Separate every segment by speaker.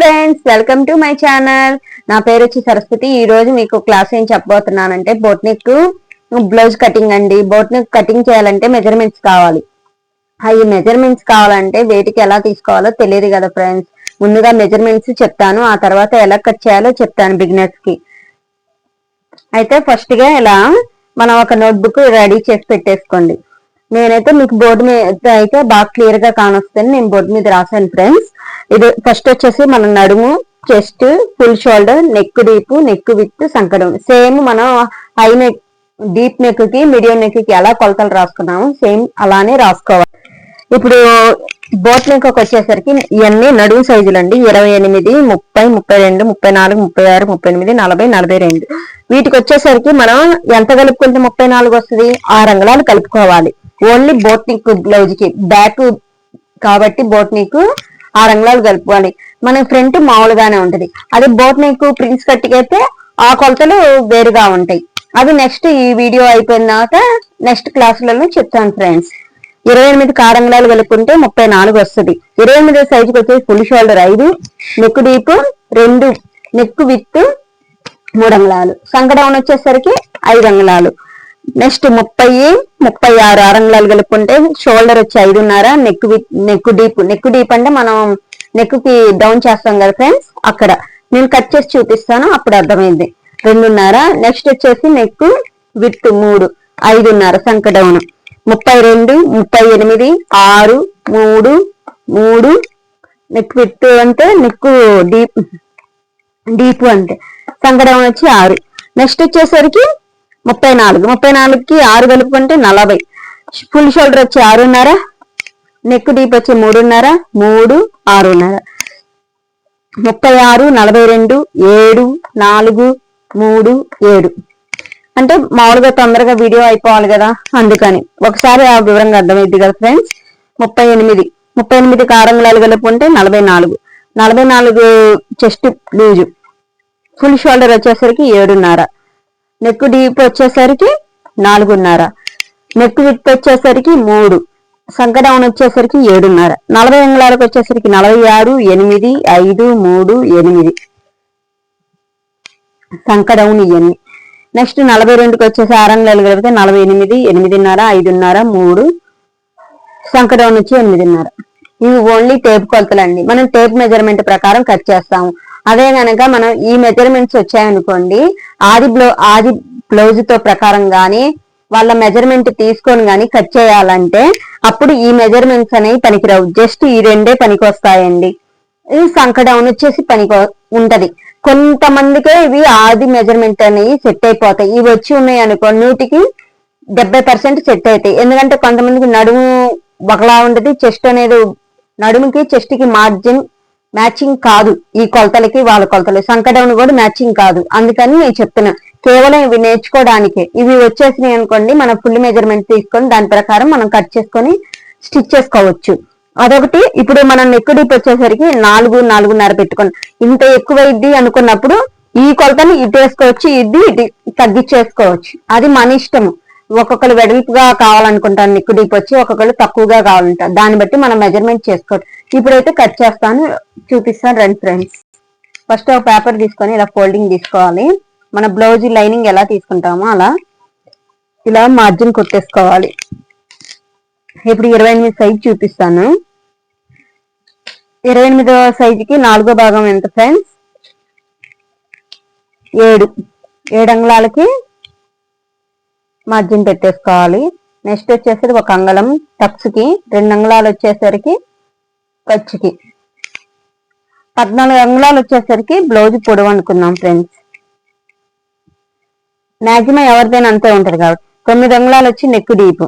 Speaker 1: Friends, welcome to my channel. నా పేరు వచ్చి సరస్వతి. ఈ రోజు మీకు క్లాస్ ఏం చెప్పబోతున్నానంటే బోట్ నెక్ బ్లౌజ్ కటింగ్ అండి. బోట్ నెక్ కటింగ్ చేయాలంటే మెజర్మెంట్స్ కావాలి. అవి మెజర్మెంట్స్ కావాలంటే వేటికి ఎలా తీసుకోవాలో తెలియదు కదా ఫ్రెండ్స్. ముందుగా మెజర్మెంట్స్ చెప్తాను, ఆ తర్వాత ఎలా కట్ చేయాలో చెప్తాను బిగినర్స్ కి. అయితే ఫస్ట్ గా ఇలా మనం ఒక నోట్బుక్ రెడీ చేసి పెట్టేసుకోండి. నేనైతే మీకు బోర్డు మీద అయితే బాగా క్లియర్ గా కానొస్తుంది, నేను బోర్డు మీద రాశాను ఫ్రెండ్స్. ఇది ఫస్ట్ వచ్చేసి మన నడుము, chest, full shoulder, neck deep, neck with, సంకడం. సేమ్ మనం హై నెక్, డీప్ నెక్ కి, మీడియం నెక్ కి ఎలా కొలతలు రాసుకున్నాము సేమ్ అలానే రాసుకోవాలి. ఇప్పుడు బోట్ నెక్ వచ్చేసరికి ఇవన్నీ నడుము సైజులు అండి. 28, 30, 32, 34, 36, 38, 40, 42. వీటికి వచ్చేసరికి మనం ఎంత కలుపుకుంటే 34 వస్తుంది? 6 అంగుళాలు కలుపుకోవాలి. ఓన్లీ బోట్ నెక్ బ్లౌజ్ కి, బ్యాక్ కాబట్టి బోట్ నెక్ 6 అంగుళాలు కలుపుకోవాలి. మన ఫ్రంట్ మామూలుగానే ఉంటది. అదే బోట్ నెక్ ప్రిన్స్ కట్టికి అయితే ఆ కొలతలు వేరుగా ఉంటాయి. అది నెక్స్ట్ ఈ వీడియో అయిపోయిన తర్వాత నెక్స్ట్ క్లాసులలో చెప్తాను ఫ్రెండ్స్. 28 6 అంగుళాలు కలుపుకుంటే 34 వస్తుంది. 28 సైజుకి వచ్చేసి full shoulder 5, neck deep 2, neck with 3 అంగుళాలు, సంకడౌన్ వచ్చేసరికి 5 అంగుళాలు. నెక్స్ట్ 30, 36 6 అంగుళాలు కలుపుకుంటే షోల్డర్ వచ్చి 5.5, నెక్ విత్, నెక్ డీప్ అంటే మనం నెక్ కి డౌన్ చేస్తాం కదా ఫ్రెండ్స్, అక్కడ నేను కట్ చేసి చూపిస్తాను, అప్పుడు అర్థమైంది. 2.5. నెక్స్ట్ వచ్చేసి నెక్ విత్ 3, 5.5 సంకడౌన్. 32, 38, 6, 3, 3 నెక్ విత్ అంటే నెక్ డీప్ అంటే సంకడౌన్ వచ్చి 6. నెక్స్ట్ వచ్చేసరికి 34కి 6 కలుపుకుంటే 40. ఫుల్ షోల్డర్ వచ్చి 6.5, నెక్ డీప్ వచ్చి 3.5, 3, 6.5. 36, 42, 7, 4, 3, 7. అంటే మామూలుగా తొందరగా వీడియో అయిపోవాలి కదా, అందుకని ఒకసారి ఆ వివరంగా అర్థమైంది కదా ఫ్రెండ్స్. 38, 38కి 6 అంగుళాలు కలుపుకుంటే 44. 44 చెస్ట్ లూజు. ఫుల్ షోల్డర్ వచ్చేసరికి 7.5, నెక్ డీప్ వచ్చేసరికి 4.5, నెక్ విత్ వచ్చేసరికి 3, సంకడౌన్ వచ్చేసరికి 7.5. 40 అంగుళాలకు వచ్చేసరికి 46, 8, 5, 3, 8 సంకడౌన్ ఇవన్నీ. నెక్స్ట్ 42కి వచ్చేసి 6 అంగుళాలు కలిపితే 48, 8.5, 5.5, 3 సంకడౌన్ వచ్చి 8.5. ఇవి ఓన్లీ టేప్ కొలతలండి. మనం టేప్ మెజర్మెంట్ ప్రకారం కట్ చేస్తాము. అదే కనుక మనం ఈ మెజర్మెంట్స్ వచ్చాయనుకోండి, ఆది బ్లౌజ్ తో ప్రకారం గాని వాళ్ళ మెజర్మెంట్ తీసుకొని గాని కట్ చేయాలంటే అప్పుడు ఈ మెజర్మెంట్స్ అనేవి పనికిరావు. జస్ట్ ఈ రెండే పనికి వస్తాయండి. ఈ సంకడౌన్ వచ్చేసి పనికి ఉంటది. కొంతమందికే ఇవి ఆది మెజర్మెంట్ అనేవి సెట్ అయిపోతాయి. ఇవి వచ్చి ఉన్నాయి అనుకో 100కి 70% సెట్ అవుతాయి. ఎందుకంటే కొంతమందికి నడుము ఒకలా ఉంటది, చెస్ట్ అనేది నడుముకి చెస్ట్ కి మ్యాచింగ్ కాదు. ఈ కొలతలకి వాళ్ళ కొలతలు సంకడౌన్ కూడా మ్యాచింగ్ కాదు. అందుకని నేను చెప్తున్నా, కేవలం ఇవి నేర్చుకోవడానికే. ఇవి వచ్చేసినాయి అనుకోండి, మనం ఫుల్ మెజర్మెంట్ తీసుకొని దాని ప్రకారం మనం కట్ చేసుకొని స్టిచ్ చేసుకోవచ్చు. అదొకటి. ఇప్పుడు మనం నెక్ డీప్ వచ్చేసరికి 4, 4.5 పెట్టుకోండి. ఇంత ఎక్కువైద్ది అనుకున్నప్పుడు ఈ కొలతని ఇటు వేసుకోవచ్చు, ఇది తగ్గించేసుకోవచ్చు. అది మన ఇష్టము. ఒక్కొక్కరు వెడల్పుగా కావాలనుకుంటారు నెక్ డీప్ వచ్చి, ఒక్కొక్కరు తక్కువగా కావాలంటారు. దాన్ని బట్టి మనం మెజర్మెంట్ చేసుకోవచ్చు. ఇప్పుడైతే కట్ చేస్తాను, చూపిస్తాను రండి ఫ్రెండ్స్. ఫస్ట్ ఒక పేపర్ తీసుకొని ఇలా ఫోల్డింగ్ తీసుకోవాలి. మన బ్లౌజ్ లైనింగ్ ఎలా తీసుకుంటామో అలా ఇలా మార్జిన్ కొట్టేసుకోవాలి. ఇప్పుడు 28 సైజు చూపిస్తాను. 28వ సైజుకి 4వ భాగం ఎంత ఫ్రెండ్స్? 7 అంగుళాలకి మార్జిన్ పెట్టేసుకోవాలి. నెక్స్ట్ వచ్చేసరికి 1 అంగుళం టక్స్ కి, 2 అంగుళాలు వచ్చేసరికి ఖర్చుకి, 14 అంగుళాలు వచ్చేసరికి బ్లౌజ్ పొడవు అనుకుందాం ఫ్రెండ్స్. మాక్సిమం ఎవరిదైనా అంతే ఉంటది కాబట్టి 9 అంగుళాలు వచ్చి నెక్ డీప్.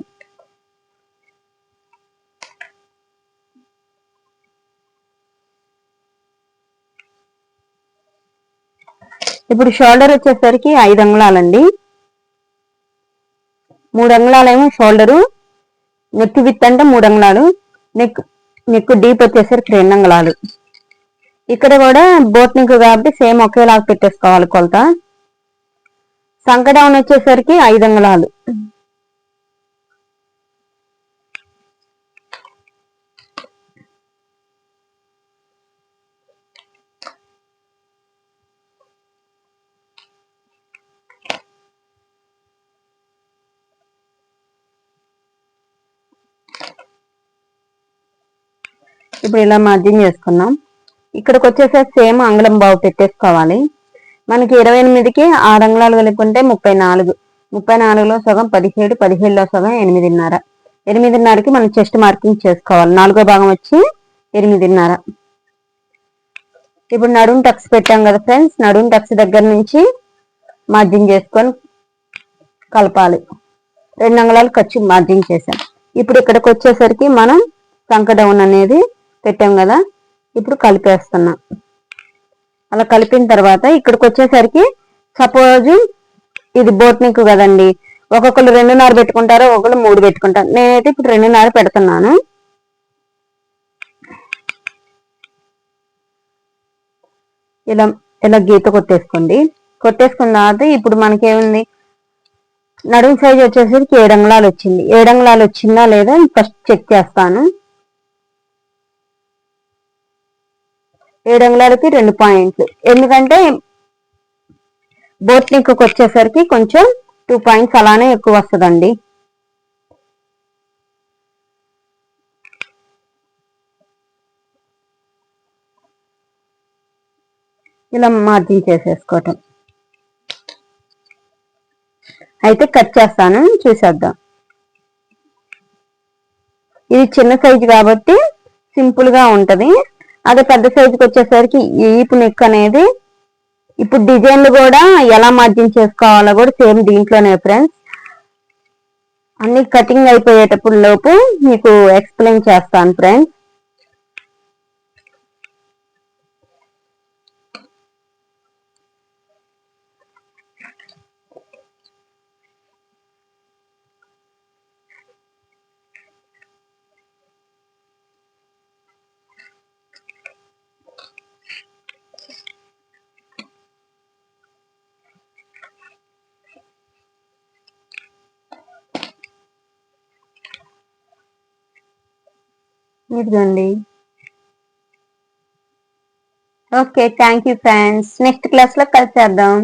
Speaker 1: ఇప్పుడు షోల్డర్ వచ్చేసరికి 5 అంగుళాలండి. 3 అంగుళాలేమో షోల్డరు, నెక్ విత్ అంటే 3 అంగుళాలు, నెక్ డీప్ వచ్చేసరికి 2 అంగుళాలు. ఇక్కడ కూడా బోట్ నెక్ కాబట్టి సేమ్ ఒకేలాగా పెట్టేసుకోవాలి కొలత. సంకడౌన్ వచ్చేసరికి 5 అంగుళాలు. ఇప్పుడు ఇలా మార్జిన్ చేసుకున్నాం. ఇక్కడికి వచ్చేసరికి సేమ్ అంగుళం బావు పెట్టేసుకోవాలి. మనకి 28కి 6 అంగుళాలు కలుపుకుంటే 34. 34లో సగం 17, 17లో సగం 8.5. 8.5కి మనం చెస్ట్ మార్కింగ్ చేసుకోవాలి. 4వ భాగం వచ్చి 8.5. ఇప్పుడు నడుం టక్స్ పెట్టాం కదా ఫ్రెండ్స్, నడుం టక్స్ దగ్గర నుంచి మార్జిన్ చేసుకొని కలపాలి. 2 అంగుళాలు ఖర్చు మార్జిన్ చేసాం. ఇప్పుడు ఇక్కడికి వచ్చేసరికి మనం సంక డౌన్ అనేది పెట్టాం కదా, ఇప్పుడు కలిపేస్తున్నాం. అలా కలిపిన తర్వాత ఇక్కడికి వచ్చేసరికి సపోజ్ ఇది బోట్ నెక్ కదండి, ఒక్కొక్కరు 2.5 పెట్టుకుంటారు, ఒక్కొక్కరు 3 పెట్టుకుంటారు. నేనైతే ఇప్పుడు 2.5 పెడుతున్నాను. ఇలా ఇలా గీత కొట్టేసుకోండి. కొట్టేసుకున్న తర్వాత ఇప్పుడు మనకేముంది, నడుము సైజ్ వచ్చేసరికి 7 అంగుళాలు వచ్చింది. 7 అంగుళాలు వచ్చిందా లేదా ఫస్ట్ చెక్ చేస్తాను. 7 అంగుళాలకి 2 పాయింట్లు, ఎందుకంటే బోట్ నెక్ వచ్చేసరికి కొంచెం 2 పాయింట్స్ అలానే ఎక్కువ వస్తుందండి. ఇలా మార్జిన్ చేసేసుకోవటం. అయితే కట్ చేస్తాను, చూసేద్దాం. ఇది చిన్న సైజు కాబట్టి సింపుల్ గా ఉంటది. అదే పెద్ద సైజుకి వచ్చేసరికి ఈపు నెక్ అనేది, ఇప్పుడు డిజైన్లు కూడా ఎలా మార్జిన్ చేసుకోవాలో కూడా సేమ్ దీంట్లోనే ఫ్రెండ్స్. అన్ని కటింగ్ అయిపోయేటప్పుడు లోపు మీకు ఎక్స్ప్లెయిన్ చేస్తాను ఫ్రెండ్స్. ఇదిగోండి. Okay, thank you friends. Next class లో కలిసేద్దాం.